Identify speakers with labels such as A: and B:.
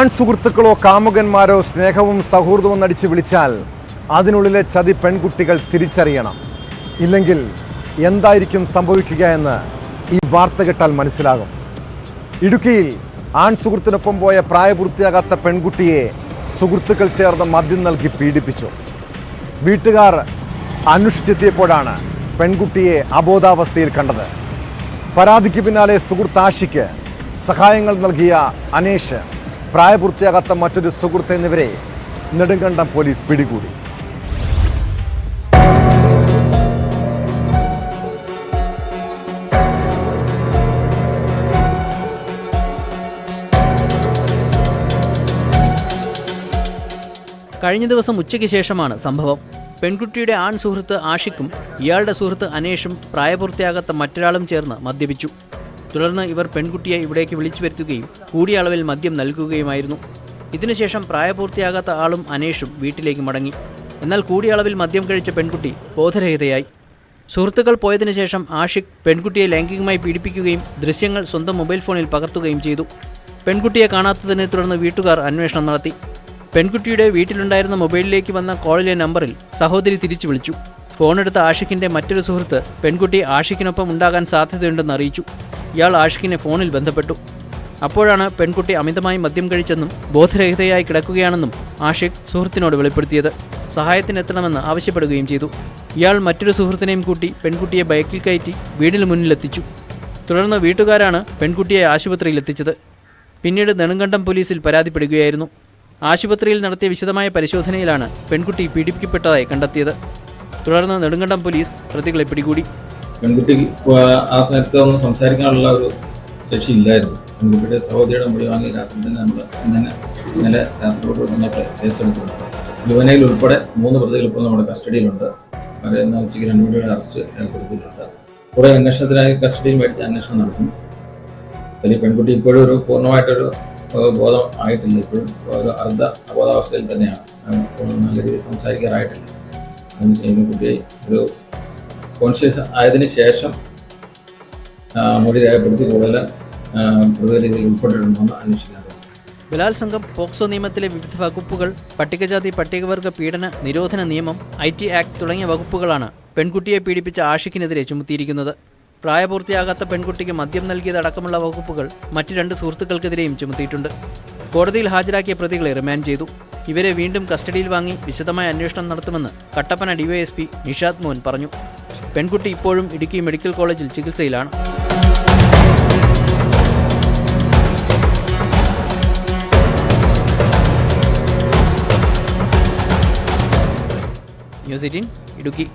A: സുഹൃത്തുക്കളോ കാമുകന്മാരോ സ്നേഹവും സൗഹൃദവും നടിച്ച് വിളിച്ചാൽ അതിനുള്ളിലെ ചതി പെൺകുട്ടികൾ തിരിച്ചറിയണം. ഇല്ലെങ്കിൽ എന്തായിരിക്കും സംഭവിക്കുക എന്ന് ഈ വാർത്ത കേട്ടാൽ മനസ്സിലാകും. ഇടുക്കിയിൽ സുഹൃത്തിനൊപ്പം പോയ പ്രായപൂർത്തിയാകാത്ത പെൺകുട്ടിയെ സുഹൃത്തുക്കൾ ചേർന്ന് മദ്യം നൽകി പീഡിപ്പിച്ചു. വീട്ടുകാർ അന്വേഷിച്ചെത്തിയപ്പോഴാണ് പെൺകുട്ടിയെ അബോധാവസ്ഥയിൽ കണ്ടത്. പരാതിക്ക് പിന്നാലെ സുഹൃത്ത് ആഷിക്ക് സഹായങ്ങൾ നൽകിയ അനേഷ്, പ്രായപൂർത്തിയാകാത്ത മറ്റൊരു സുഹൃത്ത് എന്നിവരെ നെടുങ്കണ്ടം പോലീസ് പിടികൂടി.
B: കഴിഞ്ഞ ദിവസം ഉച്ചയ്ക്ക് ശേഷമാണ് സംഭവം. പെൺകുട്ടിയുടെ സുഹൃത്ത് ആഷിക്കും ഇയാളുടെ സുഹൃത്ത് അനേഷും പ്രായപൂർത്തിയാകാത്ത മറ്റൊരാളും ചേർന്ന് മദ്യപിച്ചു. തുടർന്ന് ഇവർ പെൺകുട്ടിയെ ഇവിടേക്ക് വിളിച്ചു വരുത്തുകയും കൂടിയ അളവിൽ മദ്യം നൽകുകയുമായിരുന്നു. ഇതിനുശേഷം പ്രായപൂർത്തിയാകാത്ത ആളും അനേഷും വീട്ടിലേക്ക് മടങ്ങി. എന്നാൽ കൂടിയ അളവിൽ മദ്യം കഴിച്ച പെൺകുട്ടി ബോധരഹിതയായി. സുഹൃത്തുക്കൾ പോയതിനു ശേഷം ആഷിഖ് പെൺകുട്ടിയെ ലൈംഗികമായി പീഡിപ്പിക്കുകയും ദൃശ്യങ്ങൾ സ്വന്തം മൊബൈൽ ഫോണിൽ പകർത്തുകയും ചെയ്തു. പെൺകുട്ടിയെ കാണാത്തതിനെ തുടർന്ന് വീട്ടുകാർ അന്വേഷണം നടത്തി. പെൺകുട്ടിയുടെ വീട്ടിലുണ്ടായിരുന്ന മൊബൈലിലേക്ക് വന്ന കോളിലെ നമ്പറിൽ സഹോദരി തിരിച്ചു വിളിച്ചു. ഫോണെടുത്ത ആഷിഖിൻ്റെ മറ്റൊരു സുഹൃത്ത് പെൺകുട്ടി ആഷിഖിനൊപ്പം ഉണ്ടാകാൻ സാധ്യതയുണ്ടെന്ന് അറിയിച്ചു. ഇയാൾ ആഷിഖിനെ ഫോണിൽ ബന്ധപ്പെട്ടു. അപ്പോഴാണ് പെൺകുട്ടി അമിതമായി മദ്യം കഴിച്ചെന്നും ബോധരഹിതയായി കിടക്കുകയാണെന്നും ആഷിഖ് സുഹൃത്തിനോട് വെളിപ്പെടുത്തിയത്. സഹായത്തിനെത്തണമെന്ന് ആവശ്യപ്പെടുകയും ചെയ്തു. ഇയാൾ മറ്റൊരു സുഹൃത്തിനെയും കൂട്ടി പെൺകുട്ടിയെ ബൈക്കിൽ കയറ്റി വീടിന് മുന്നിലെത്തിച്ചു. തുടർന്ന് വീട്ടുകാരാണ് പെൺകുട്ടിയെ ആശുപത്രിയിലെത്തിച്ചത്. പിന്നീട് നെടുങ്കണ്ടം പോലീസിൽ പരാതിപ്പെടുകയായിരുന്നു. ആശുപത്രിയിൽ നടത്തിയ വിശദമായ പരിശോധനയിലാണ് പെൺകുട്ടി പീഡിപ്പിക്കപ്പെട്ടതായി കണ്ടെത്തിയത്. തുടർന്ന് നെടുങ്കണ്ടം പോലീസ് പ്രതികളെ പിടികൂടി.
C: പെൺകുട്ടി ആ സമയത്ത് ഒന്നും സംസാരിക്കാനുള്ള ഒരു ശേഷിയില്ലായിരുന്നു. പെൺകുട്ടിയുടെ സഹോദരിയുടെ മൊഴി വാങ്ങിയ രാത്രി തന്നെ നമ്മൾ ഇന്നലെ രാത്രിയോട് തന്നെ കേസെടുത്തിട്ടുണ്ട്. ജുവനൈൽ ഉൾപ്പെടെ 3 പ്രതികൾ ഇപ്പോൾ നമ്മുടെ കസ്റ്റഡിയിലുണ്ട്. അവരെ ഇന്ന് ഉച്ചയ്ക്ക് 2 മണിയുടെ അറസ്റ്റ് രേഖപ്പെടുത്തിയിട്ടുണ്ട്. കുറേ അന്വേഷണത്തിനായി കസ്റ്റഡിയിൽ മേടിച്ച് അന്വേഷണം നടത്തുന്നു. അതിൽ പെൺകുട്ടി ഇപ്പോഴും ഒരു പൂർണ്ണമായിട്ടൊരു ബോധം ആയിട്ടില്ല. ഇപ്പോഴും ഒരു അർദ്ധ അബോധാവസ്ഥയിൽ തന്നെയാണ്. നല്ല രീതിയിൽ സംസാരിക്കാറായിട്ടില്ല. അതിന് ചെയ്യുന്ന കുട്ടിയെ ഒരു കോൺഷ്യസ് ആയതിനു ശേഷം മൊഴി രേഖപ്പെടുത്തി കൂടുതൽ പ്രതികൾ ഇതിൽ ഉൾപ്പെട്ടിട്ടുണ്ടെന്ന് അന്വേഷിക്കാൻ.
B: ബലാത്സംഗം, പോക്സോ നിയമത്തിലെ വിവിധ വകുപ്പുകൾ, പട്ടികജാതി പട്ടികവർഗ പീഡന നിരോധന നിയമം, IT ആക്ട് തുടങ്ങിയ വകുപ്പുകളാണ് പെൺകുട്ടിയെ പീഡിപ്പിച്ച ആഷിഖിനെതിരെ ചുമത്തിയിരിക്കുന്നത്. പ്രായപൂർത്തിയാകാത്ത പെൺകുട്ടിക്ക് മദ്യം നൽകിയതടക്കമുള്ള വകുപ്പുകൾ മറ്റു 2 സുഹൃത്തുക്കൾക്കെതിരെയും ചുമത്തിയിട്ടുണ്ട്. കോടതിയിൽ ഹാജരാക്കിയ പ്രതികളെ റിമാൻഡ് ചെയ്തു. ഇവരെ വീണ്ടും കസ്റ്റഡിയിൽ വാങ്ങി വിശദമായ അന്വേഷണം നടത്തുമെന്ന് കട്ടപ്പന DYSP നിഷാദ് മോൻ പറഞ്ഞു. പെൺകുട്ടി ഇപ്പോഴും ഇടുക്കി മെഡിക്കൽ കോളേജിൽ ചികിത്സയിലാണ്. ന്യൂസ് 18 ഇടുക്കി.